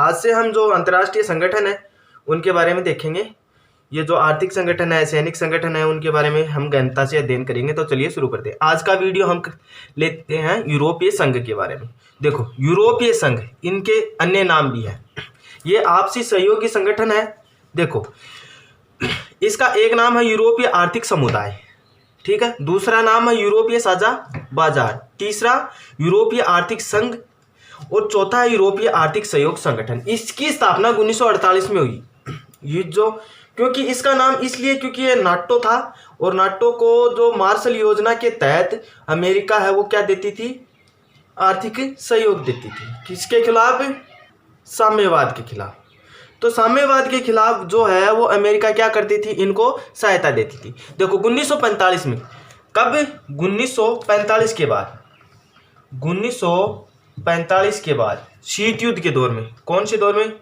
आज से हम जो अंतर्राष्ट्रीय संगठन है उनके बारे में देखेंगे। ये जो आर्थिक संगठन है, सैनिक संगठन है, उनके बारे में हम गहनता से अध्ययन करेंगे। तो चलिए शुरू करते हैं। आज का वीडियो हम लेते हैं यूरोपीय संघ के बारे में। देखो, यूरोपीय संघ, इनके अन्य नाम भी है। ये आपसी सहयोगी संगठन है। देखो, इसका एक नाम है यूरोपीय आर्थिक समुदाय, ठीक है। दूसरा नाम है यूरोपीय साझा बाजार, तीसरा यूरोपीय आर्थिक संघ और चौथा है यूरोपीय आर्थिक सहयोग संगठन। इसकी स्थापना 1948 में हुई। ये जो क्योंकि इसका नाम इसलिए क्योंकि ये नाटो था, और नाटो को जो मार्शल योजना के तहत अमेरिका है वो क्या देती थी, आर्थिक सहयोग देती थी। किसके खिलाफ? साम्यवाद के खिलाफ। तो साम्यवाद के खिलाफ जो है वो अमेरिका क्या करती थी, इनको सहायता देती थी। देखो 1945 में, कब? 1945 के बाद, 1945 के बाद शीत युद्ध के दौर में। कौन से दौर में?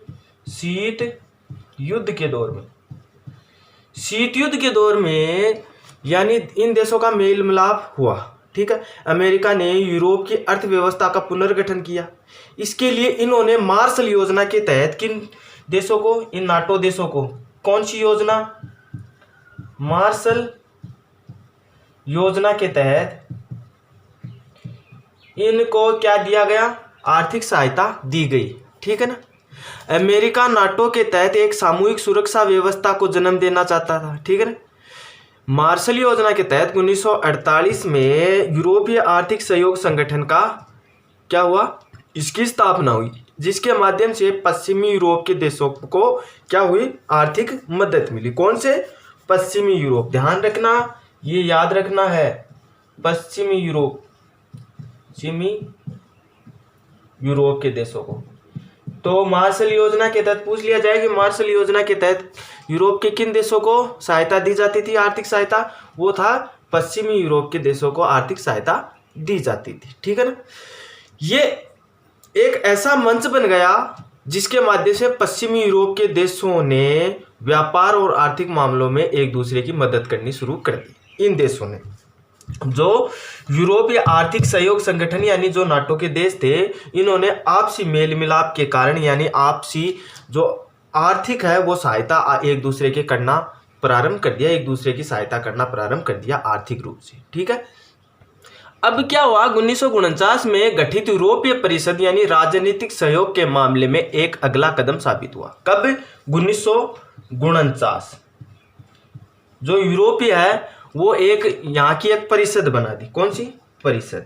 शीत युद्ध के दौर में। शीत युद्ध के दौर में यानी इन देशों का मेल मिलाप हुआ, ठीक है। अमेरिका ने यूरोप की अर्थव्यवस्था का पुनर्गठन किया। इसके लिए इन्होंने मार्शल योजना के तहत किन देशों को, इन नाटो देशों को, कौन सी योजना? मार्शल योजना के तहत इनको क्या दिया गया? आर्थिक सहायता दी गई, ठीक है ना। अमेरिका नाटो के तहत एक सामूहिक सुरक्षा व्यवस्था को जन्म देना चाहता था, ठीक है ना। मार्शल योजना के तहत 1948 में यूरोपीय आर्थिक सहयोग संगठन का क्या हुआ? इसकी स्थापना हुई, जिसके माध्यम से पश्चिमी यूरोप के देशों को क्या हुई? आर्थिक मदद मिली। कौन से? पश्चिमी यूरोप। ध्यान रखना, ये याद रखना है, पश्चिमी यूरोप, पश्चिमी यूरोप के देशों को। तो मार्शल योजना के तहत पूछ लिया जाए कि मार्शल योजना के तहत यूरोप के किन देशों को सहायता दी जाती थी, आर्थिक सहायता? वो था पश्चिमी यूरोप के देशों को आर्थिक सहायता दी जाती थी, ठीक है ना। ये एक ऐसा मंच बन गया जिसके माध्यम से पश्चिमी यूरोप के देशों ने व्यापार और आर्थिक मामलों में एक दूसरे की मदद करनी शुरू कर दी। इन देशों ने, जो यूरोपीय आर्थिक सहयोग संगठन यानी जो नाटो के देश थे, इन्होंने आपसी मेल मिलाप के कारण यानी आपसी जो आर्थिक है वो सहायता एक दूसरे के करना प्रारंभ कर दिया, एक दूसरे की सहायता करना प्रारंभ कर दिया आर्थिक रूप से, ठीक है। अब क्या हुआ? 1949 में गठित यूरोपीय परिषद यानी राजनीतिक सहयोग के मामले में एक अगला कदम साबित हुआ। कब? 1949। जो यूरोपीय है वो एक यहाँ की एक परिषद बना दी। कौन सी परिषद?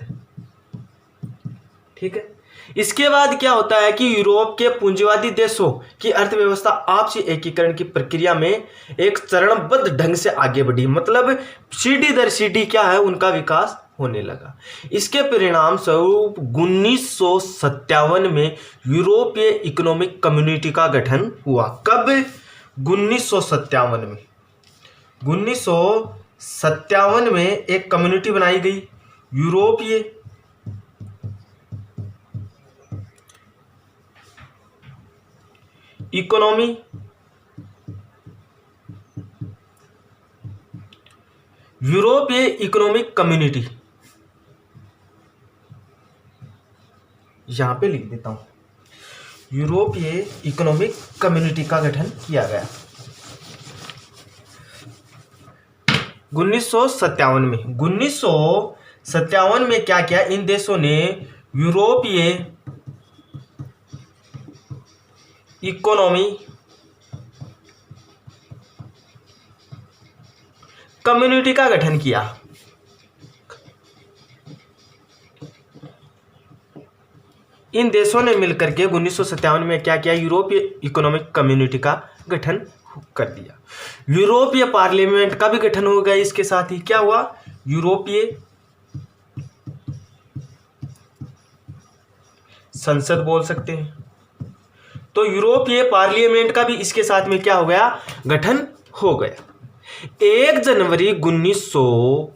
ठीक है। इसके बाद क्या होता है कि यूरोप के पूंजीवादी देशों की अर्थव्यवस्था आपसी एकीकरण की प्रक्रिया में एक चरणबद्ध ढंग से आगे बढ़ी। मतलब सीढ़ी दर सीढ़ी क्या है, उनका विकास होने लगा। इसके परिणाम स्वरूप 1957 में यूरोपीय इकोनॉमिक कम्युनिटी का गठन हुआ। कब? 1957 में। 1957 में एक कम्युनिटी बनाई गई, यूरोपीय इकोनॉमी यूरोपीय इकोनॉमिक कम्युनिटी, यहां पे लिख देता हूं, यूरोपीय इकोनॉमिक कम्युनिटी का गठन किया गया 1957 में। 1957 में क्या किया? इन देशों ने यूरोपीय इकोनॉमी कम्युनिटी का गठन किया। इन देशों ने मिलकर के 1957 में क्या किया? यूरोपीय इकोनॉमिक कम्युनिटी का गठन कर दिया। यूरोपीय पार्लियामेंट का भी गठन हो गया। इसके साथ ही क्या हुआ? यूरोपीय संसद बोल सकते हैं। तो यूरोपीय पार्लियामेंट का भी इसके साथ में क्या हो गया? गठन हो गया। 1 जनवरी 1900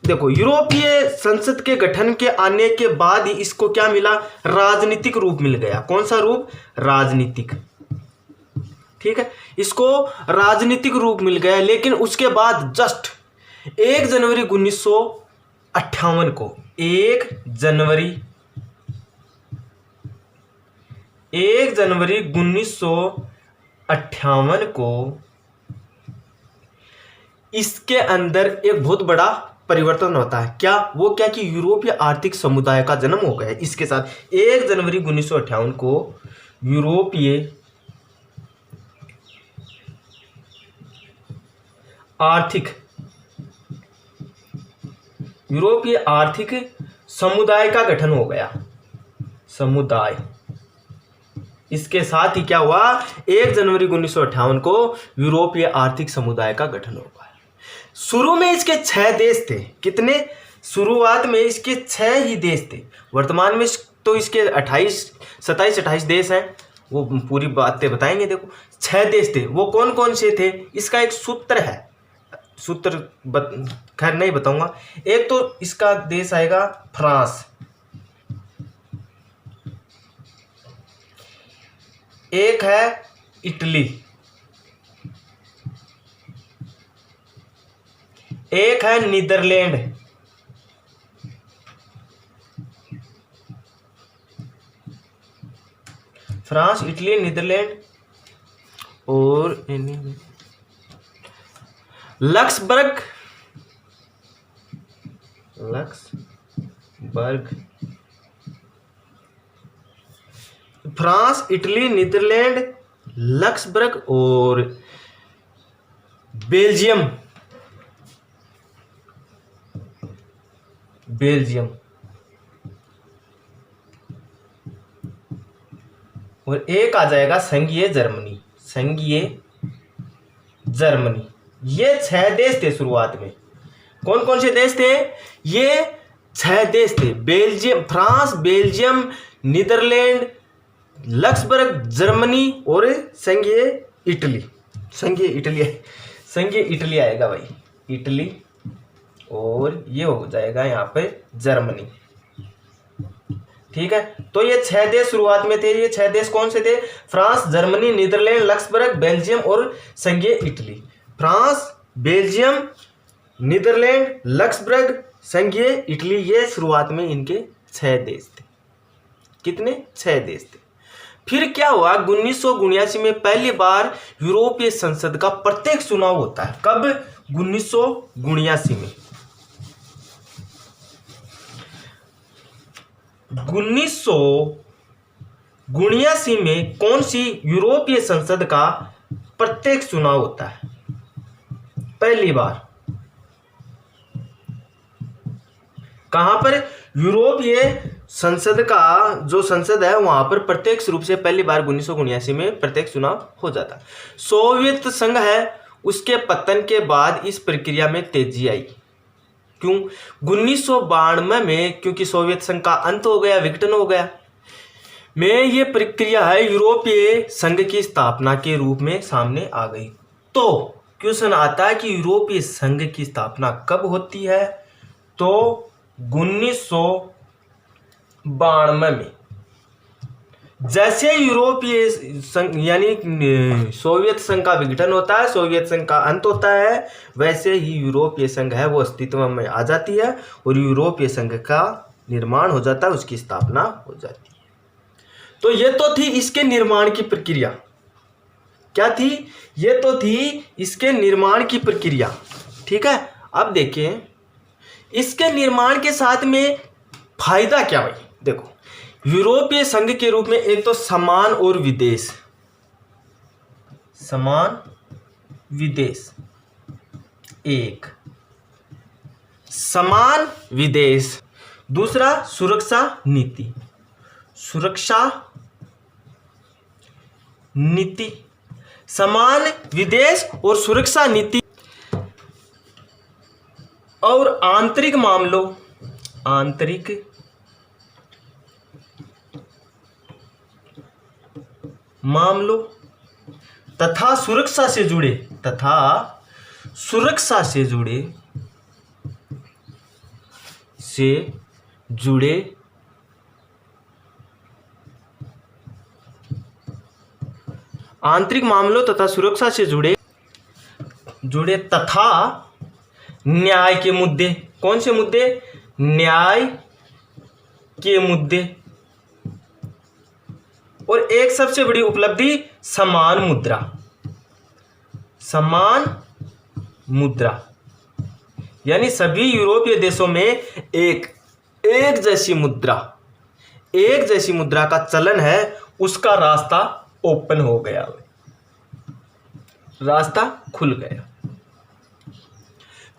देखो, यूरोपीय संसद के गठन के आने के बाद ही इसको क्या मिला? राजनीतिक रूप मिल गया। कौन सा रूप? राजनीतिक, ठीक है। इसको राजनीतिक रूप मिल गया। लेकिन उसके बाद जस्ट 1 जनवरी 1958 को, 1 जनवरी 1 जनवरी 1958 को इसके अंदर एक बहुत बड़ा परिवर्तन होता है। क्या वो, क्या कि यूरोपीय आर्थिक समुदाय का जन्म हो गया है इसके साथ। 1 जनवरी 1958 को यूरोपीय आर्थिक समुदाय का गठन हो गया। समुदाय, इसके साथ ही क्या हुआ, 1 जनवरी 1958 को यूरोपीय आर्थिक समुदाय का गठन हो गया। शुरू में इसके 6 देश थे। कितने? शुरुआत में इसके 6 ही देश थे। वर्तमान में तो इसके 27-28 देश हैं। वो पूरी बातें बताएंगे। देखो 6 देश थे, वो कौन कौन से थे, इसका एक सूत्र है। सूत्र खैर नहीं बताऊंगा। एक तो इसका देश आएगा फ्रांस, एक है इटली, एक है नीदरलैंड, फ्रांस, इटली, नीदरलैंड और लक्सबर्ग। फ्रांस, इटली, नीदरलैंड, लक्सबर्ग और बेल्जियम। और एक आ जाएगा संघीय जर्मनी। ये 6 देश थे शुरुआत में। कौन कौन से देश थे? ये 6 देश थे। Belgium, France, Belgium, Netherlands, Luxembourg, Germany और संघीय इटली आएगा भाई, इटली। और ये हो जाएगा यहाँ पे जर्मनी। ठीक है, तो ये 6 देश शुरुआत में थे। ये 6 देश कौन से थे? फ्रांस, जर्मनी, नीदरलैंड, लक्सबर्ग, बेल्जियम और संघीय इटली। फ्रांस, बेल्जियम, नीदरलैंड, लक्सबर्ग, संघीय इटली, ये शुरुआत में इनके 6 देश थे। कितने? 6 देश थे। फिर क्या हुआ, 1979 में पहली बार यूरोपीय संसद का प्रत्येक चुनाव होता है। कब? 1979 में। 1979 में कौन सी यूरोपीय संसद का प्रत्येक चुनाव होता है? पहली बार। कहां पर? यूरोपीय संसद का जो संसद है वहां पर प्रत्यक्ष रूप से पहली बार 1979 में प्रत्यक्ष चुनाव हो जाता। सोवियत संघ है, उसके पतन के बाद इस प्रक्रिया में तेजी आई। क्यों? 1992 में, क्योंकि सोवियत संघ का अंत हो गया, विघटन हो गया, में ये प्रक्रिया है यूरोपीय संघ की स्थापना के रूप में सामने आ गई। तो क्वेश्चन आता है कि यूरोपीय संघ की स्थापना कब होती है? तो 1992 में। जैसे यूरोपीय संघ यानी सोवियत संघ का विघटन होता है, सोवियत संघ का अंत होता है, वैसे ही यूरोपीय संघ है वो अस्तित्व में आ जाती है और यूरोपीय संघ का निर्माण हो जाता है, उसकी स्थापना हो जाती है। तो ये तो थी इसके निर्माण की प्रक्रिया। क्या थी? ये तो थी इसके निर्माण की प्रक्रिया। ठीक है, अब देखिए इसके निर्माण के साथ में फायदा क्या भाई। देखो, यूरोपीय संघ के रूप में एक तो समान और विदेश, एक समान विदेश, दूसरा सुरक्षा नीति, समान विदेश और सुरक्षा नीति और आंतरिक मामलों तथा सुरक्षा से जुड़े आंतरिक मामलों तथा सुरक्षा से जुड़े तथा न्याय के मुद्दे। कौन से मुद्दे? न्याय के मुद्दे और एक सबसे बड़ी उपलब्धि समान मुद्रा। समान मुद्रा यानी सभी यूरोपीय देशों में एक जैसी मुद्रा का चलन है, उसका रास्ता ओपन हो गया, रास्ता खुल गया।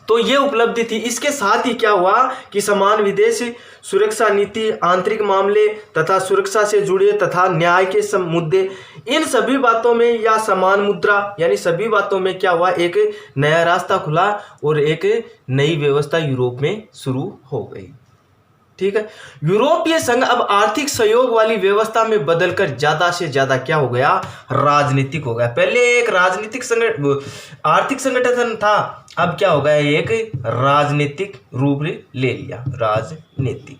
तो ये उपलब्धि थी। इसके साथ ही क्या हुआ कि समान विदेश सुरक्षा नीति, आंतरिक मामले तथा सुरक्षा से जुड़े तथा न्याय के मुद्दे, इन सभी बातों में या समान मुद्रा यानी सभी बातों में क्या हुआ, एक नया रास्ता खुला और एक नई व्यवस्था यूरोप में शुरू हो गई। ठीक है। यूरोपीय संघ अब आर्थिक सहयोग वाली व्यवस्था में बदलकर ज्यादा से ज्यादा क्या हो गया, राजनीतिक हो गया। पहले एक राजनीतिक आर्थिक संगठन था, अब क्या हो गया, एक राजनीतिक रूप ले लिया। राजनीतिक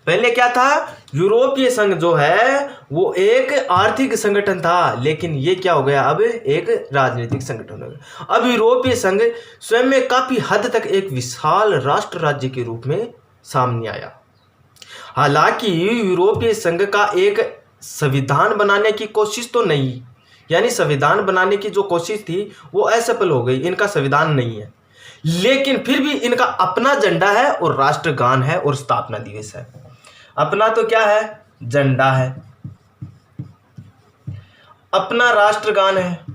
पहले क्या था, यूरोपीय संघ जो है वो एक आर्थिक संगठन था, लेकिन ये क्या हो गया, अब एक राजनीतिक संगठन हो गया। अब यूरोपीय संघ स्वयं में काफी हद तक एक विशाल राष्ट्र राज्य के रूप में सामने आया। हालांकि यूरोपीय संघ का एक संविधान बनाने की कोशिश तो नहीं, यानी संविधान बनाने की जो कोशिश थी वो असफल हो गई, इनका संविधान नहीं है। लेकिन फिर भी इनका अपना झंडा है और राष्ट्रगान है और स्थापना दिवस है। अपना तो क्या है, झंडा है, अपना राष्ट्रगान है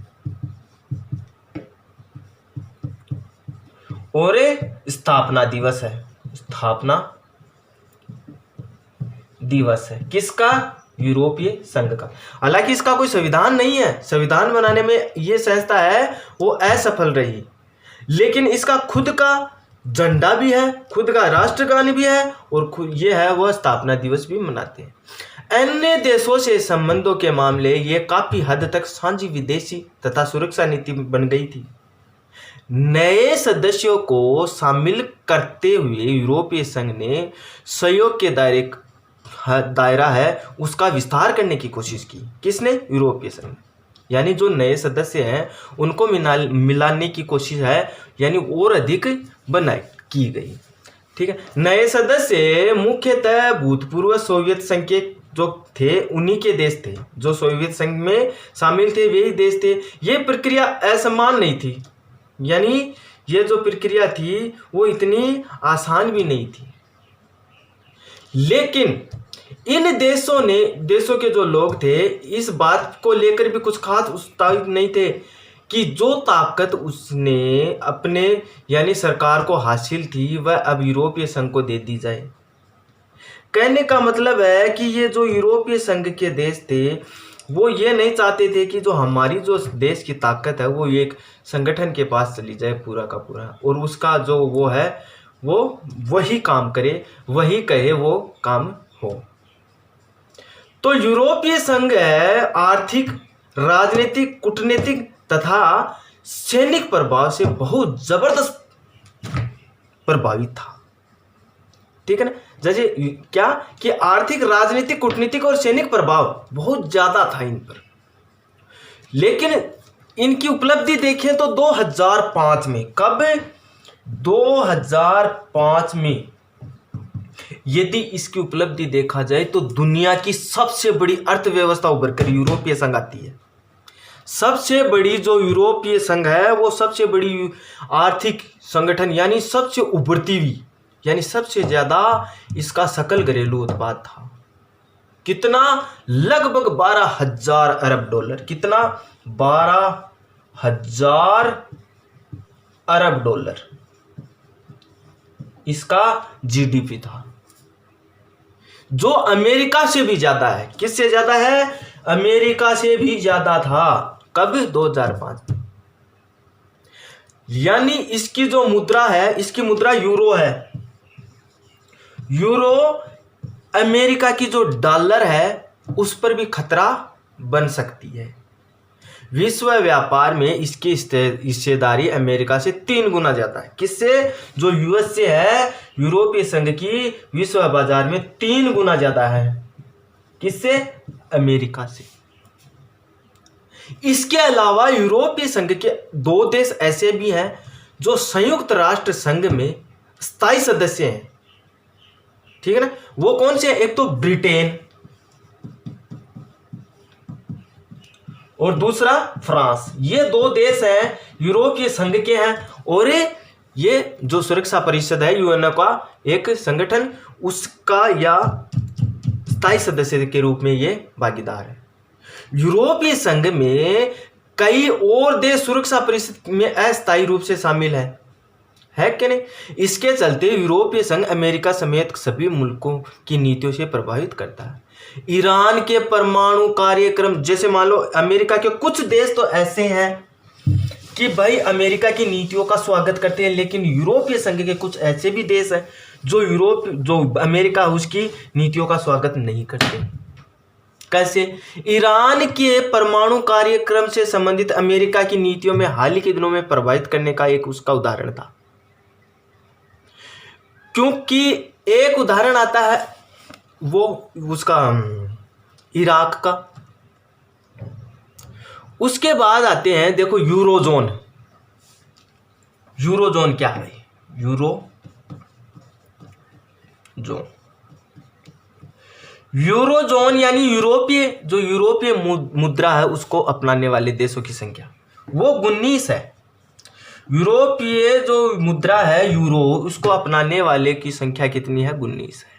और स्थापना दिवस है। स्थापना दिवस है किसका, यूरोपीय संघ का। हालांकि इसका कोई संविधान नहीं है, संविधान बनाने में यह संस्था है वो असफल रही, लेकिन इसका खुद का झंडा भी है, खुद का राष्ट्रगान भी है और खुद ये है वह स्थापना दिवस भी मनाते हैं। अन्य देशों से संबंधों के मामले ये काफी हद तक साझी विदेशी तथा सुरक्षा नीति बन गई थी। नए सदस्यों को शामिल करते हुए यूरोपीय संघ ने सहयोग के दायरा है उसका विस्तार करने की कोशिश की। किसने, यूरोपीय संघ। यानी जो नए सदस्य हैं उनको मिलाने की कोशिश है, यानी और अधिक बनाई की गई। ठीक है। नए सदस्य मुख्यतः भूतपूर्व सोवियत संघ के जो थे उन्हीं के देश थे, जो सोवियत संघ में शामिल थे वही देश थे। ये प्रक्रिया असमान नहीं थी, यानी ये जो प्रक्रिया थी वो इतनी आसान भी नहीं थी। लेकिन इन देशों के जो लोग थे इस बात को लेकर भी कुछ खास उत्साहित नहीं थे कि जो ताकत उसने अपने यानी सरकार को हासिल थी वह अब यूरोपीय संघ को दे दी जाए। कहने का मतलब है कि ये जो यूरोपीय संघ के देश थे वो ये नहीं चाहते थे कि जो हमारी जो देश की ताकत है वो एक संगठन के पास चली जाए पूरा का पूरा, और उसका जो वो है वो वही काम करे, वही कहे वो काम हो। तो यूरोपीय संघ आर्थिक, राजनीतिक, कूटनीतिक तथा सैनिक प्रभाव से बहुत जबरदस्त प्रभावित था। ठीक है ना। जैसे क्या कि आर्थिक, राजनीतिक, कूटनीतिक और सैनिक प्रभाव बहुत ज्यादा था इन पर। लेकिन इनकी उपलब्धि देखें तो 2005 में, कब, 2005 में यदि इसकी उपलब्धि देखा जाए तो दुनिया की सबसे बड़ी अर्थव्यवस्था उभर कर यूरोपीय संघ आती है। सबसे बड़ी जो यूरोपीय संघ है वो सबसे बड़ी आर्थिक संगठन, यानी सबसे उभरती हुई, यानी सबसे ज्यादा इसका सकल घरेलू उत्पाद था। कितना, लगभग 12,000 अरब डॉलर। कितना, 12,000 अरब डॉलर इसका जीडीपी था, जो अमेरिका से भी ज्यादा है। किससे ज्यादा है, अमेरिका से भी ज्यादा था। कब, 2005 में। यानी इसकी जो मुद्रा है, इसकी मुद्रा यूरो है। यूरो अमेरिका की जो डॉलर है उस पर भी खतरा बन सकती है। विश्व व्यापार में इसकी हिस्सेदारी अमेरिका से 3 गुना ज्यादा है। किससे, जो यूएस से है, यूरोपीय संघ की विश्व बाजार में 3 गुना ज्यादा है। किससे, अमेरिका से। इसके अलावा यूरोपीय संघ के 2 देश ऐसे भी हैं जो संयुक्त राष्ट्र संघ में स्थायी सदस्य हैं। ठीक है ना। वो कौन से, एक तो ब्रिटेन, और दूसरा फ्रांस। ये दो देश हैं यूरोपीय संघ के हैं, और ये जो सुरक्षा परिषद है यूएनओ का एक संगठन, उसका या स्थायी सदस्य के रूप में ये भागीदार है। यूरोपीय संघ में कई और देश सुरक्षा परिषद में अस्थायी रूप से शामिल है कि नहीं। इसके चलते यूरोपीय संघ अमेरिका समेत सभी मुल्कों की नीतियों से प्रभावित करता है। ईरान के परमाणु कार्यक्रम, जैसे मान लो अमेरिका के कुछ देश तो ऐसे हैं कि भाई अमेरिका की नीतियों का स्वागत करते हैं, लेकिन यूरोपीय संघ के कुछ ऐसे भी देश हैं जो अमेरिका उसकी नीतियों का स्वागत नहीं करते। कैसे? ईरान के परमाणु कार्यक्रम से संबंधित अमेरिका की नीतियों में हाल ही के दिनों में प्रभावित करने का एक उसका उदाहरण था, क्योंकि एक उदाहरण आता है वो उसका इराक का। उसके बाद आते हैं, देखो यूरोजोन। यूरोजोन क्या है? यूरोजोन यानी यूरोपीय मुद्रा है उसको अपनाने वाले देशों की संख्या वो 19 है। यूरोपीय जो मुद्रा है यूरो, उसको अपनाने वाले की संख्या कितनी है? 19 है।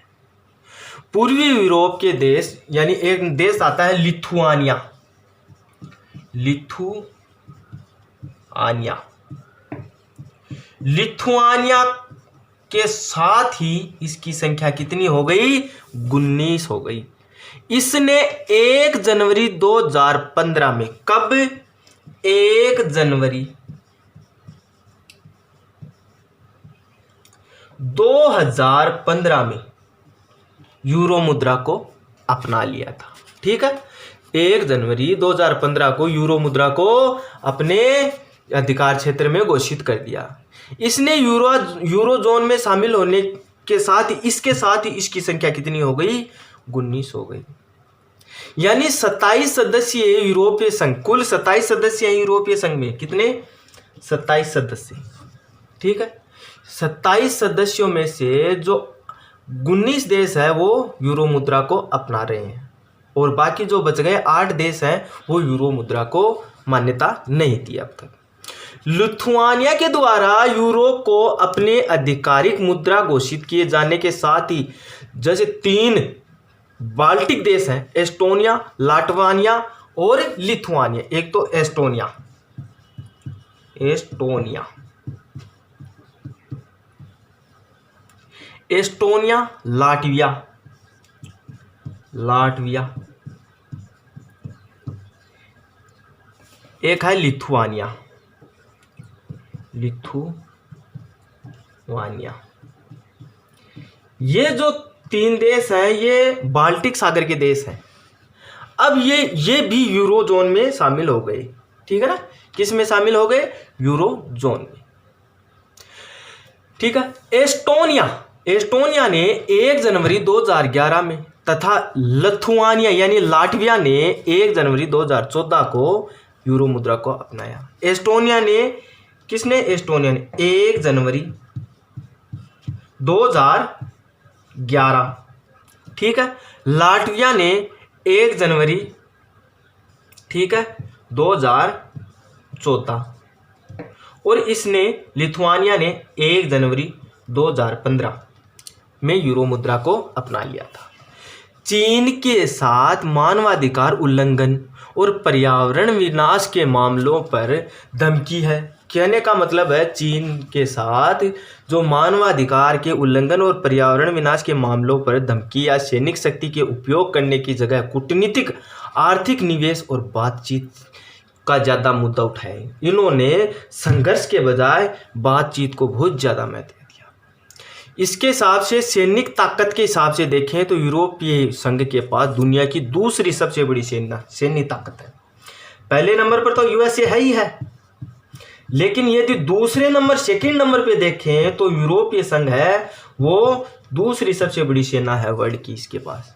पूर्वी यूरोप के देश, यानी एक देश आता है लिथुआनिया के साथ ही इसकी संख्या कितनी हो गई? 19 हो गई। इसने 1 जनवरी 2015 में, कब? 1 जनवरी 2015 में यूरो मुद्रा को अपना लिया था। ठीक है, 1 जनवरी 2015 को यूरो मुद्रा को अपने अधिकार क्षेत्र में घोषित कर दिया। इसने यूरोजोन में शामिल होने के साथ ही इसकी संख्या कितनी हो गई? 19 हो गई। यानी 27 सदस्यीय यूरोपीय संघ, कुल 27 सदस्य हैं यूरोपीय संघ में। कितने? 27 सदस्य। ठीक है, 27 सदस्यों में से जो 19 देश है वो यूरो मुद्रा को अपना रहे हैं, और बाकी जो बच गए 8 देश हैं वो यूरो मुद्रा को मान्यता नहीं दी अब तक। लिथुआनिया के द्वारा यूरो को अपने आधिकारिक मुद्रा घोषित किए जाने के साथ ही जैसे 3 बाल्टिक देश हैं, एस्टोनिया, लाटवानिया और लिथुआनिया। एक तो एस्टोनिया, लाटविया, एक है लिथुआनिया। ये जो 3 देश हैं ये बाल्टिक सागर के देश हैं। अब ये भी यूरोजोन में शामिल हो गए। ठीक है ना, किस में शामिल हो गए? यूरोजोन में। ठीक है, एस्टोनिया ने 1 जनवरी 2011 में तथा लिथुआनिया यानी लाटविया ने 1 जनवरी 2014 को यूरो मुद्रा को अपनाया। एस्टोनिया ने 1 जनवरी 2011। ठीक है, लाटविया ने 1 जनवरी 2014, और इसने लिथुआनिया ने 1 जनवरी 2015 में यूरो मुद्रा को अपना लिया था। चीन के साथ मानवाधिकार उल्लंघन और पर्यावरण विनाश के मामलों पर धमकी है। कहने का मतलब है चीन के साथ जो मानवाधिकार के उल्लंघन और पर्यावरण विनाश के मामलों पर धमकी या सैनिक शक्ति के उपयोग करने की जगह कूटनीतिक, आर्थिक निवेश और बातचीत का ज़्यादा मुद्दा उठाए। इन्होंने संघर्ष के बजाय बातचीत को बहुत ज़्यादा महत्व दिया। इसके हिसाब से सैनिक ताकत के हिसाब से देखें तो यूरोपीय संघ के पास दुनिया की दूसरी सबसे बड़ी सैन्य ताकत है। पहले नंबर पर तो यूएसए है ही है, लेकिन यदि सेकंड नंबर पे देखें तो यूरोपीय संघ है, वो दूसरी सबसे बड़ी सेना है वर्ल्ड की इसके पास।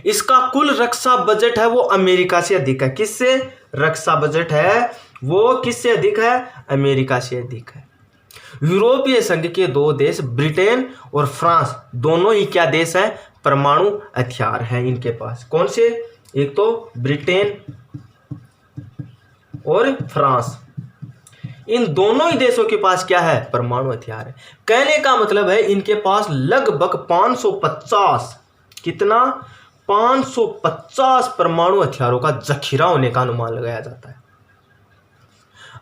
इसका कुल रक्षा बजट है वो अमेरिका से अधिक है। किससे रक्षा बजट है वो किससे अधिक है? अमेरिका से अधिक है। यूरोपीय संघ के 2 देश ब्रिटेन और फ्रांस दोनों ही क्या देश हैं? परमाणु हथियार हैं इनके पास। कौन से? एक तो ब्रिटेन और फ्रांस, इन दोनों ही देशों के पास क्या है? परमाणु हथियार है। कहने का मतलब है इनके पास लगभग 550, कितना? 550 परमाणु हथियारों का जखीरा होने का अनुमान लगाया जाता है।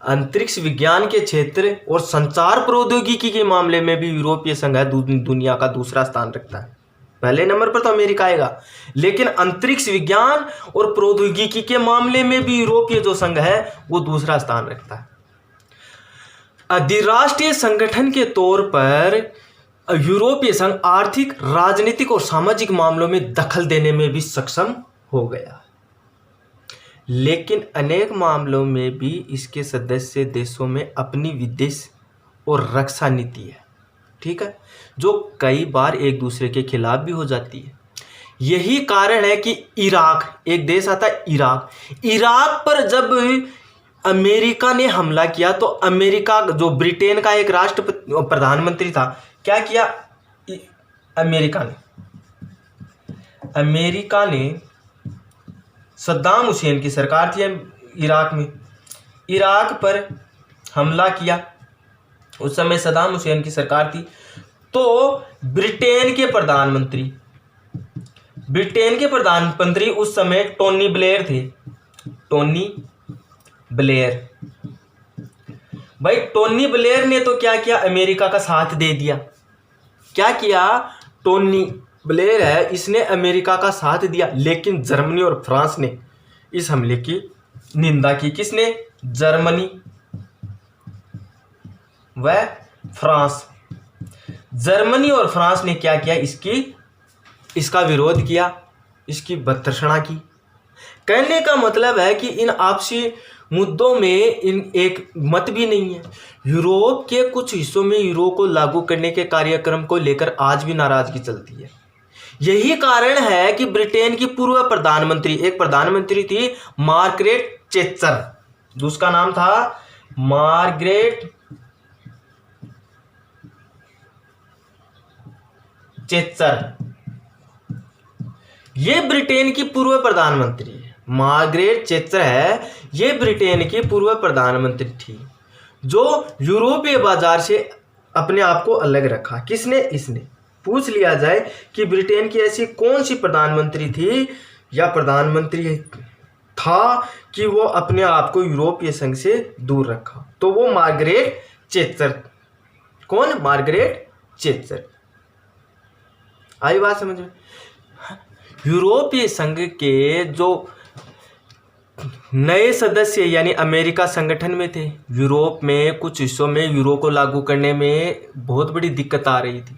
अंतरिक्ष विज्ञान के क्षेत्र और संचार प्रौद्योगिकी के मामले में भी यूरोपीय संघ है दुनिया का दूसरा स्थान रखता है। पहले नंबर पर तो अमेरिका आएगा, लेकिन अंतरिक्ष विज्ञान और प्रौद्योगिकी के मामले में भी यूरोपीय जो संघ है वो दूसरा स्थान रखता है। अधिराष्ट्रीय संगठन के तौर पर यूरोपीय संघ आर्थिक, राजनीतिक और सामाजिक मामलों में दखल देने में भी सक्षम हो गया, लेकिन अनेक मामलों में भी इसके सदस्य देशों में अपनी विदेश और रक्षा नीति है, ठीक है, जो कई बार एक दूसरे के खिलाफ भी हो जाती है। यही कारण है कि इराक, एक देश आता है इराक पर जब अमेरिका ने हमला किया तो अमेरिका, जो ब्रिटेन का एक प्रधानमंत्री था, क्या किया? अमेरिका ने सद्दाम हुसैन की सरकार थी इराक में, इराक पर हमला किया। उस समय सद्दाम हुसैन की सरकार थी, तो ब्रिटेन के प्रधानमंत्री उस समय टोनी ब्लेयर थे। भाई टोनी ब्लेयर ने तो क्या किया? अमेरिका का साथ दे दिया। क्या किया? टोनी ब्लेयर है, इसने अमेरिका का साथ दिया, लेकिन जर्मनी और फ्रांस ने इस हमले की निंदा की। किसने? जर्मनी व फ्रांस। जर्मनी और फ्रांस ने क्या किया? इसका विरोध किया, इसकी भर्त्सना की। कहने का मतलब है कि इन आपसी मुद्दों में इन एक मत भी नहीं है। यूरोप के कुछ हिस्सों में यूरो को लागू करने के कार्यक्रम को लेकर आज भी नाराजगी चलती है। यही कारण है कि ब्रिटेन की पूर्व प्रधानमंत्री, एक प्रधानमंत्री थी मार्गरेट चेचर, जिसका नाम था मार्गरेट चेचर। ये ब्रिटेन की पूर्व प्रधानमंत्री है, मार्गरेट चेचर है, ये ब्रिटेन की पूर्व प्रधानमंत्री थी, जो यूरोपीय बाजार से अपने आप को अलग रखा। किसने? इसने। पूछ लिया जाए कि ब्रिटेन की ऐसी कौन सी प्रधानमंत्री थी या प्रधानमंत्री था कि वो अपने आप को यूरोपीय संघ से दूर रखा, तो वो मार्गरेट चेचर। कौन? मार्गरेट चेचर। आई बात समझ में? यूरोपीय संघ के जो नए सदस्य यानी अमेरिका संगठन में थे, यूरोप में कुछ हिस्सों में यूरो को लागू करने में बहुत बड़ी दिक्कत आ रही थी।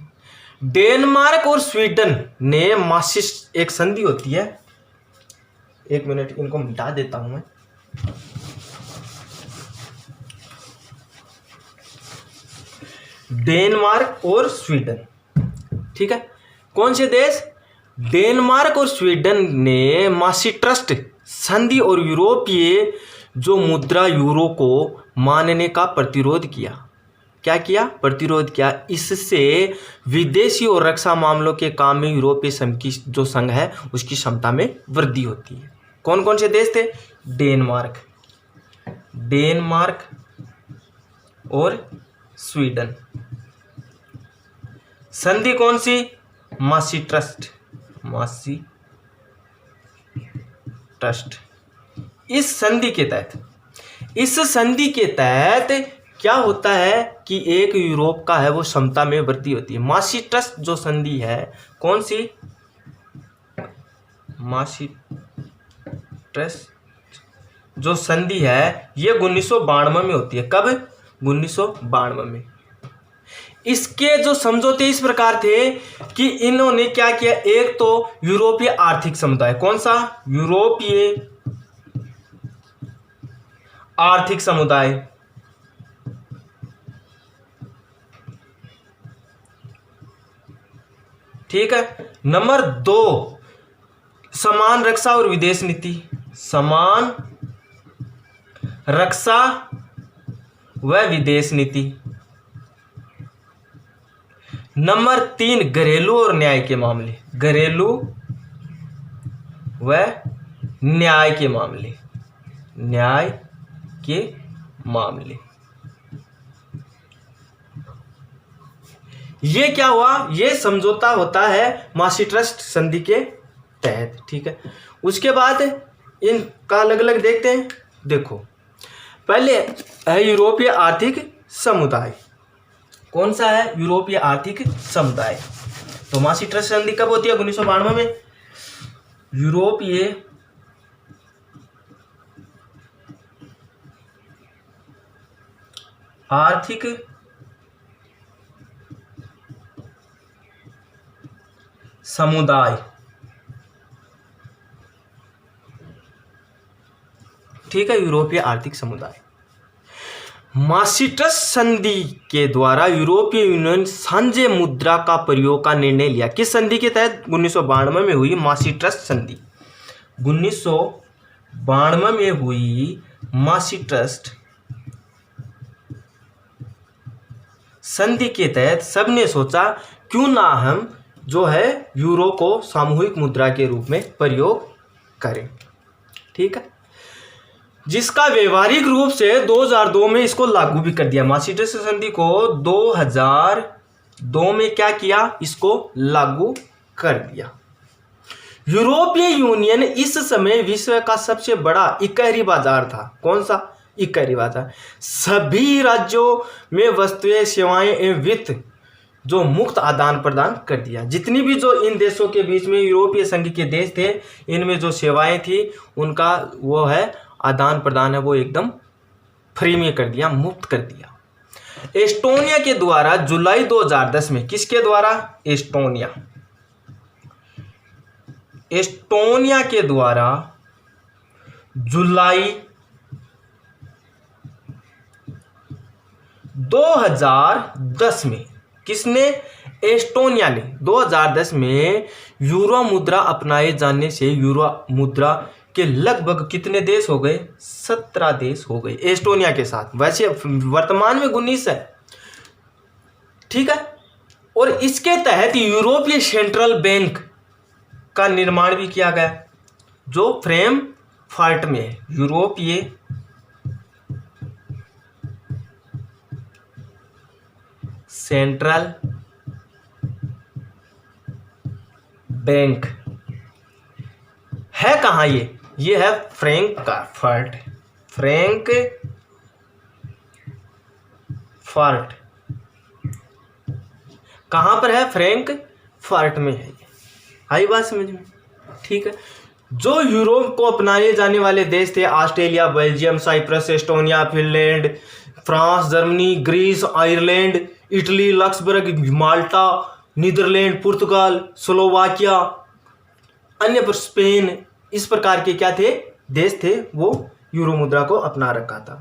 डेनमार्क और स्वीडन ने मास्ट्रिक्ट, एक संधि होती है, एक मिनट इनको मिटा देता हूं मैं। डेनमार्क और स्वीडन, ठीक है, कौन से देश? डेनमार्क और स्वीडन ने मास्ट्रिक्ट संधि और यूरोपीय जो मुद्रा यूरो को मानने का प्रतिरोध किया। क्या किया? प्रतिरोध किया। इससे विदेशी और रक्षा मामलों के काम में यूरोपीय संघ की जो संघ है उसकी क्षमता में वृद्धि होती है। कौन कौन से देश थे? डेनमार्क और स्वीडन। संधि कौन सी? मास्ट्रिक्ट। इस संधि के तहत क्या होता है कि एक यूरोप का है वो क्षमता में वृद्धि होती है। मास्ट्रिक्ट जो संधि है, कौन सी? मास्ट्रिक्ट जो संधि है ये 1992 में होती है। कब? 1992 में। इसके जो समझौते इस प्रकार थे कि इन्होंने क्या किया? एक तो यूरोपीय आर्थिक समुदाय, कौन सा? यूरोपीय आर्थिक समुदाय, ठीक है। नंबर 2, समान रक्षा और विदेश नीति, समान रक्षा व विदेश नीति। नंबर 3, घरेलू और न्याय के मामले, घरेलू व न्याय के मामले, न्याय के मामले। ये क्या हुआ, ये समझौता होता है मास्ट्रिक्ट संधि के तहत, ठीक है। उसके बाद इनका अलग अलग देखते हैं। देखो पहले है यूरोपीय आर्थिक समुदाय। कौन सा है, यूरोपीय आर्थिक समुदाय। तो मास्ट्रिक्ट संधि कब होती है, 1992 में। यूरोपीय आर्थिक समुदाय, ठीक है, यूरोपीय आर्थिक समुदाय। मास्ट्रिक्ट संधि के द्वारा यूरोपीय यूनियन साझे मुद्रा का प्रयोग का निर्णय लिया। किस संधि के तहत, 1992 में हुई मास्ट्रिक्ट संधि। 1992 में हुई मास्ट्रिक्ट संधि के तहत सबने सोचा क्यों ना हम जो है यूरो को सामूहिक मुद्रा के रूप में प्रयोग करें, ठीक है। जिसका व्यवहारिक रूप से 2002 में इसको लागू भी कर दिया। मास्ट्रिक्ट संधि को 2002 में क्या किया, इसको लागू कर दिया। यूरोपीय यूनियन इस समय विश्व का सबसे बड़ा इकाई बाजार था। कौन सा, इकाई बाजार। सभी राज्यों में वस्तुएं, सेवाएं एवं वित्त जो मुक्त आदान प्रदान कर दिया। जितनी भी जो इन देशों के बीच में यूरोपीय संघ के देश थे, इनमें जो सेवाएं थी उनका वो है आदान प्रदान है वो एकदम फ्री में कर दिया, मुफ्त कर दिया। एस्टोनिया के द्वारा जुलाई 2010 में, किसके द्वारा, एस्टोनिया के द्वारा जुलाई 2010 में, किसने, एस्टोनिया ने 2010 में यूरो मुद्रा अपनाए जाने से यूरो मुद्रा के लगभग कितने देश हो गए, 17 देश हो गए एस्टोनिया के साथ। वैसे वर्तमान में 19 है, ठीक है। और इसके तहत यूरोपीय सेंट्रल बैंक का निर्माण भी किया गया जो फ्रैंकफर्ट में है। यूरोपीय सेंट्रल बैंक है कहाँ, ये है फ्रैंकफर्ट। कहाँ पर है, फ्रैंकफर्ट में है। आई बात समझ में, ठीक है। जो यूरोप को अपनाए जाने वाले देश थे, Australia, Belgium, Cyprus, Estonia, Finland, France, Germany, Greece, Ireland, Italy, Luxembourg, Malta, Netherlands, Portugal, Slovakia, अन्य पर स्पेन, इस प्रकार के क्या थे, देश थे, वो यूरो मुद्रा को अपना रखा था।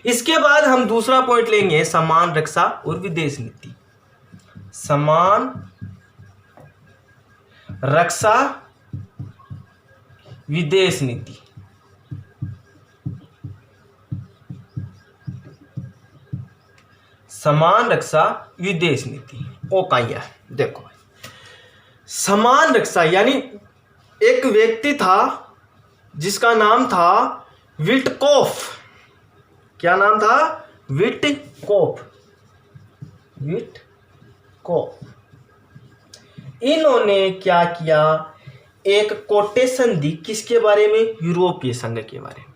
इसके बाद हम दूसरा पॉइंट लेंगे, समान रक्षा और विदेश नीति। समान रक्षा विदेश नीति। समान रक्षा विदेश नीति वो क्या है, देखो समान रक्षा यानी एक व्यक्ति था जिसका नाम था विटकोफ। क्या नाम था, विटकोफ। इन्होंने क्या किया, एक कोटेशन दी, किसके बारे में, यूरोपीय संघ के बारे में।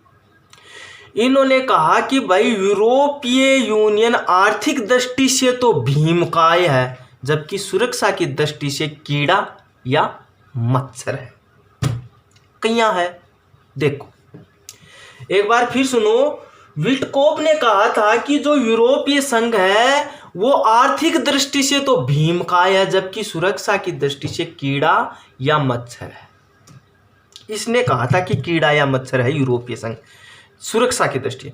इन्होंने कहा कि भाई यूरोपीय यूनियन आर्थिक दृष्टि से तो भीमकाय है, जबकि सुरक्षा की दृष्टि से कीड़ा या मच्छर है। कहाँ है, देखो एक बार फिर सुनो। विटकोफ ने कहा था कि जो यूरोपीय संघ है वो आर्थिक दृष्टि से तो भीमकाय है, जबकि सुरक्षा की दृष्टि से कीड़ा या मच्छर है। इसने कहा था कि कीड़ा या मच्छर है यूरोपीय संघ सुरक्षा की दृष्टि,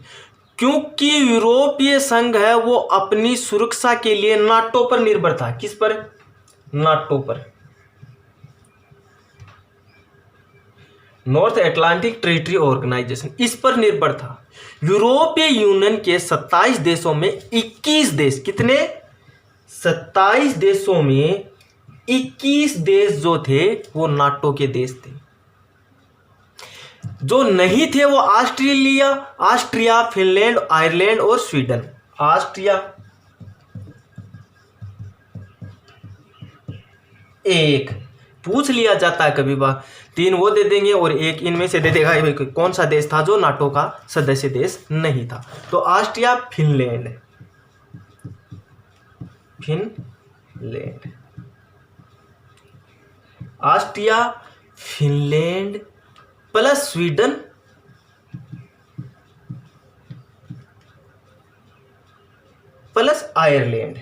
क्योंकि यूरोपीय संघ है वो अपनी सुरक्षा के लिए नाटो पर निर्भर था। किस पर, नाटो पर, नॉर्थ अटलांटिक ट्रीटी ऑर्गेनाइजेशन, इस पर निर्भर था। यूरोपीय यूनियन के 27 देशों में 21 देश, कितने, 27 देशों में 21 देश जो थे वो नाटो के देश थे। जो नहीं थे वो ऑस्ट्रिया, फिनलैंड, आयरलैंड और स्वीडन। ऑस्ट्रिया एक पूछ लिया जाता है कभी बार, 3 वो दे देंगे और एक इनमें से दे देगा कौन सा देश था जो नाटो का सदस्य देश नहीं था। तो Austria, Finland, Austria, Finland plus Sweden plus Ireland,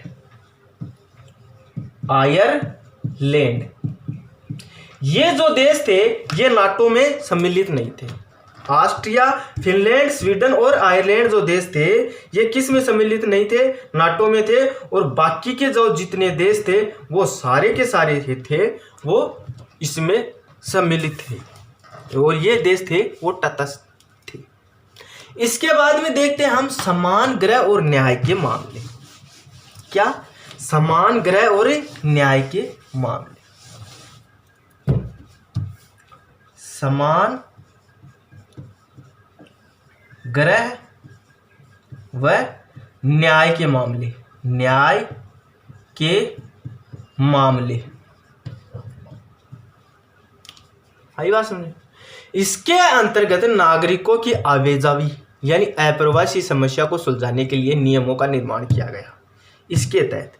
ये जो देश थे ये नाटो में सम्मिलित नहीं थे। ऑस्ट्रिया, फिनलैंड, स्वीडन और आयरलैंड जो देश थे ये किस में सम्मिलित नहीं थे? नाटो में थे। और बाकी के जो जितने देश थे वो सारे के सारे थे वो इसमें सम्मिलित थे और ये देश थे वो तटस्थ थे। इसके बाद में देखते हैं हम समान ग्रह और न्याय के मामले। क्या? समान ग्रह और न्याय के मामले। समान ग्रह व न्याय के मामले, न्याय के मामले। आई बात समझे? इसके अंतर्गत नागरिकों की आवाजाही यानी अप्रवासी समस्या को सुलझाने के लिए नियमों का निर्माण किया गया। इसके तहत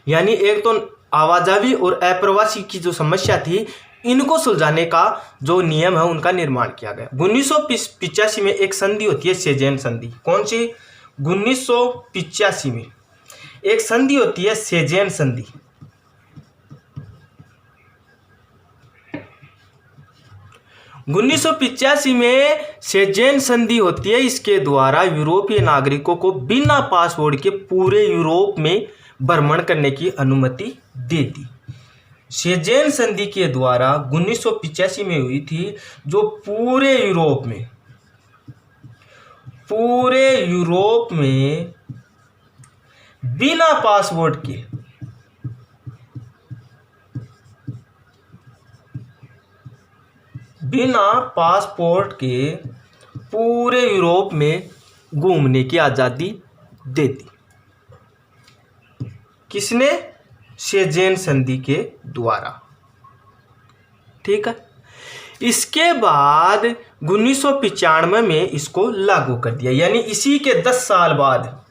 यानी एक तो आवाजाही और अप्रवासी की जो समस्या थी इनको सुलझाने का जो नियम है उनका निर्माण किया गया। 1985 में एक संधि होती है सेजेन संधि। कौन सी? 1985 में एक संधि होती है सेजेन संधि। में सेजेन संधि होती है। इसके द्वारा यूरोपीय नागरिकों को बिना पासपोर्ट के पूरे यूरोप में भ्रमण करने की अनुमति दे दी। सेजेन संधि के द्वारा 1985 में हुई थी, जो पूरे यूरोप में बिना पासपोर्ट के पूरे यूरोप में घूमने की आज़ादी दे दी। किसने? सेजेन संधि के द्वारा। ठीक है। इसके बाद 1995 में इसको लागू कर दिया, यानी इसी के 10 साल बाद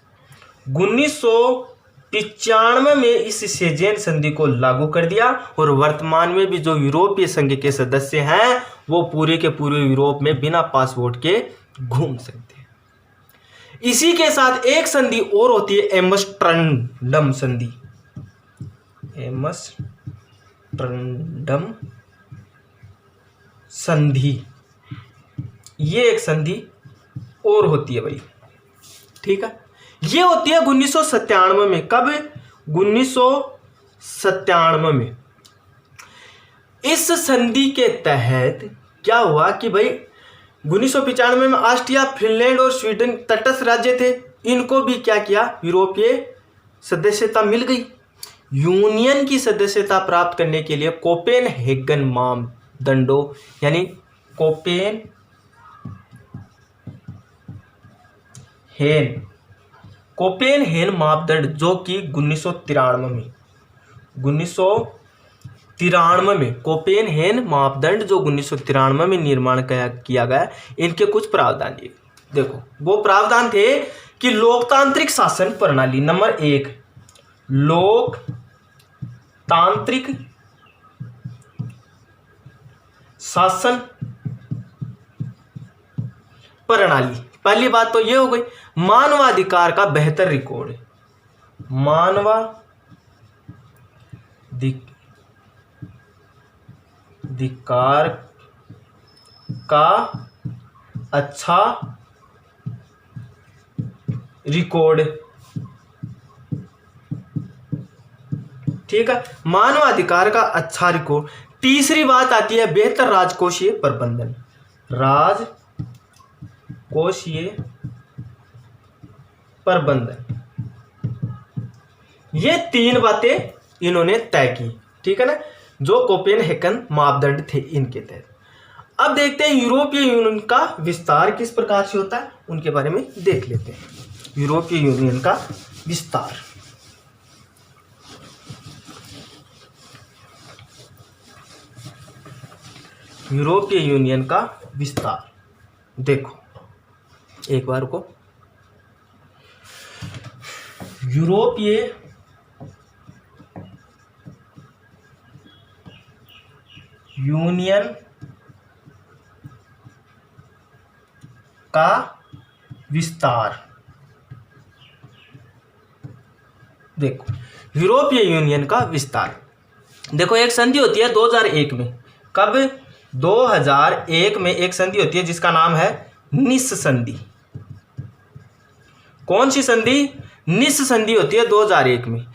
1995 में इस सेजेन संधि को लागू कर दिया। और वर्तमान में भी जो यूरोपीय संघ के सदस्य हैं वो पूरे के पूरे यूरोप में बिना पासपोर्ट के घूम सकते हैं। इसी के साथ एक संधि और होती है एम्स्टर्डम संधि। एम्स्टर्डम संधि, ये एक संधि और होती है भाई। ठीक है। ये होती है 1997 में। कब? 1997 में। इस संधि के तहत क्या हुआ कि भाई 1995 में ऑस्ट्रिया, फिनलैंड और स्वीडन तटस्थ राज्य थे, इनको भी क्या किया? यूरोपीय सदस्यता मिल गई। यूनियन की सदस्यता प्राप्त करने के लिए कोपेनहेगन मापदंडों यानी कोपेनहेगन मापदंड जो कि 1993 में कोपेनहेगन मापदंड जो 1993 में निर्माण किया गया, इनके कुछ प्रावधान ये देखो। वो प्रावधान थे कि लोकतांत्रिक शासन प्रणाली, नंबर 1 लोकतांत्रिक शासन प्रणाली। पहली बात तो ये हो गई। मानवाधिकार का बेहतर रिकॉर्ड, मानवाधिकार का अच्छा रिकॉर्ड। ठीक है। मानवाधिकार का अच्छा रिकॉर्ड। तीसरी बात आती है बेहतर राजकोषीय प्रबंधन। राजकोषीय प्रबंधन, ये 3 बातें इन्होंने तय की। ठीक है ना, जो कोपेनहेगन मापदंड थे इनके तहत। अब देखते हैं यूरोपीय यूनियन का विस्तार किस प्रकार से होता है, उनके बारे में देख लेते हैं। यूरोपीय यूनियन का विस्तार। यूरोपीय यूनियन का विस्तार देखो एक बार को। यूरोपीय यूनियन का विस्तार। देखो यूरोपीय यूनियन का विस्तार, देखो एक संधि होती है 2001 में। कब? 2001 में एक संधि होती है जिसका नाम है निस संधि। कौन सी संधि? निस संधि होती है 2001 में।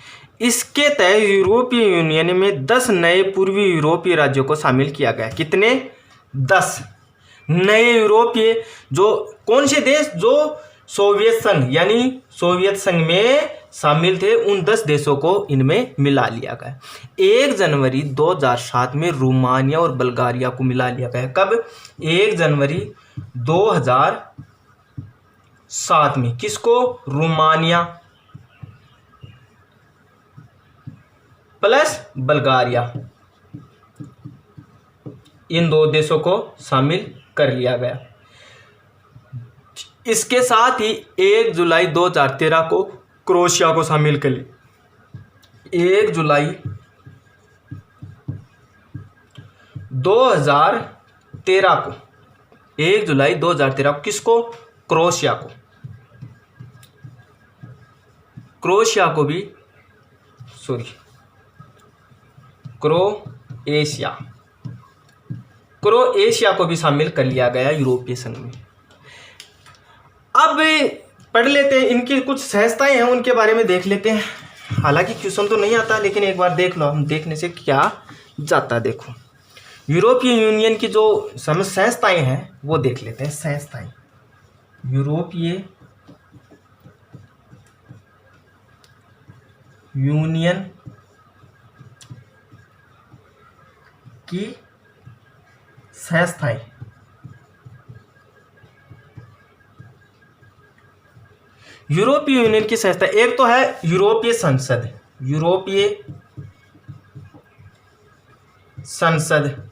इसके तहत यूरोपीय यूनियन में 10 नए पूर्वी यूरोपीय राज्यों को शामिल किया गया। कितने? 10 नए यूरोपीय। जो कौन से देश? जो सोवियत संघ यानी सोवियत संघ में शामिल थे, उन 10 देशों को इनमें मिला लिया गया। 1 जनवरी 2007 में रोमानिया और बल्गारिया को मिला लिया गया। कब? 1 जनवरी 2007 में। किसको? रोमानिया प्लस बल्गारिया, इन 2 देशों को शामिल कर लिया गया। इसके साथ ही 1 जुलाई 2013 को क्रोएशिया को शामिल कर लिया। 1 जुलाई 2013 को, 1 जुलाई 2013 को किसको? क्रोएशिया को। क्रोएशिया को भी क्रोएशिया को भी शामिल कर लिया गया यूरोपीय संघ में। अब पढ़ लेते हैं, इनकी कुछ सहजताएं हैं उनके बारे में देख लेते हैं। हालांकि क्वेश्चन तो नहीं आता, लेकिन एक बार देख लो, हम देखने से क्या जाता। देखो यूरोपीय यूनियन की जो सहजताएं हैं वो देख लेते हैं। सहजताएं यूरोपीय यूनियन की सहजताएं। यूरोपीय यूनियन की संस्था, एक तो है यूरोपीय संसद। यूरोपीय संसद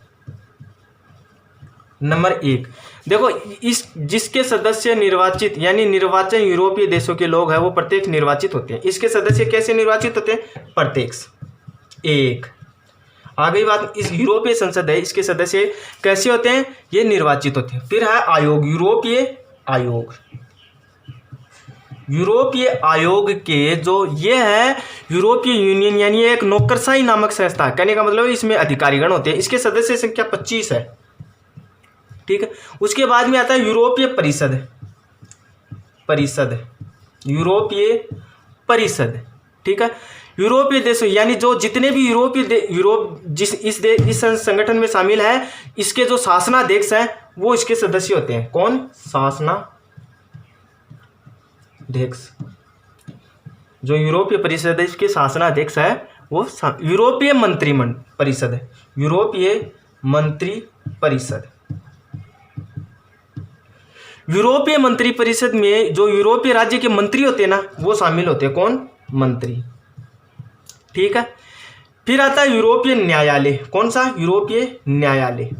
नंबर 1। देखो इस जिसके सदस्य निर्वाचित यानी निर्वाचन यूरोपीय देशों के लोग हैं वो प्रत्येक निर्वाचित होते हैं। इसके सदस्य कैसे निर्वाचित होते हैं? प्रत्येक एक। आ गई बात। इस यूरोपीय संसद है, इसके सदस्य कैसे होते हैं? ये निर्वाचित होते हैं। फिर है आयोग, यूरोपीय आयोग। यूरोपीय आयोग के जो ये है यूरोपीय यूनियन यानी एक नौकरशाही नामक संस्था। कहने का मतलब इसमें अधिकारीगण होते हैं। इसके सदस्य संख्या 25 है। ठीक है। उसके बाद में आता है यूरोपीय परिषद। यूरोपीय परिषद। ठीक है। यूरोपीय देशों यानी जो जितने भी इस संगठन में शामिल है, इसके जो शासनाध्यक्ष हैं वो इसके सदस्य होते हैं। कौन? शासनाध्यक्ष। जो यूरोपीय परिषद है इसके शासनाध्यक्ष है वो यूरोपीय मंत्रिमंडल परिषद है। यूरोपीय मंत्री परिषद। यूरोपीय मंत्री परिषद में जो यूरोपीय राज्य के मंत्री होते हैं ना, वो शामिल होते हैं। कौन? मंत्री। ठीक है। फिर आता है यूरोपीय न्यायालय। कौन सा? यूरोपीय न्यायालय।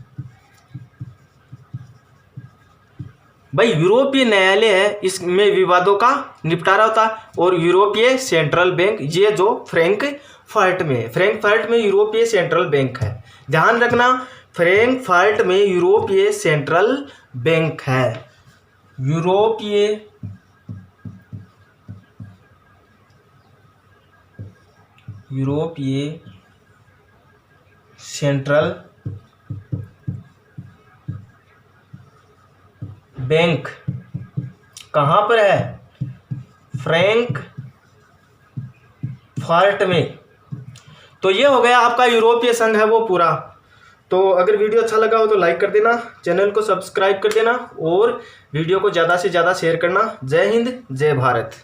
भाई यूरोपीय न्यायालय है, इसमें विवादों का निपटारा होता है। और यूरोपीय सेंट्रल बैंक, ये जो फ्रैंकफर्ट में यूरोपीय सेंट्रल बैंक है। ध्यान रखना, फ्रैंकफर्ट में यूरोपीय सेंट्रल बैंक है। यूरोपीय सेंट्रल बैंक कहाँ पर है? फ्रैंकफर्ट में। तो ये हो गया आपका यूरोपीय संघ है वो पूरा। तो अगर वीडियो अच्छा लगा हो तो लाइक कर देना, चैनल को सब्सक्राइब कर देना और वीडियो को ज़्यादा से ज़्यादा शेयर करना। जय हिंद, जय भारत।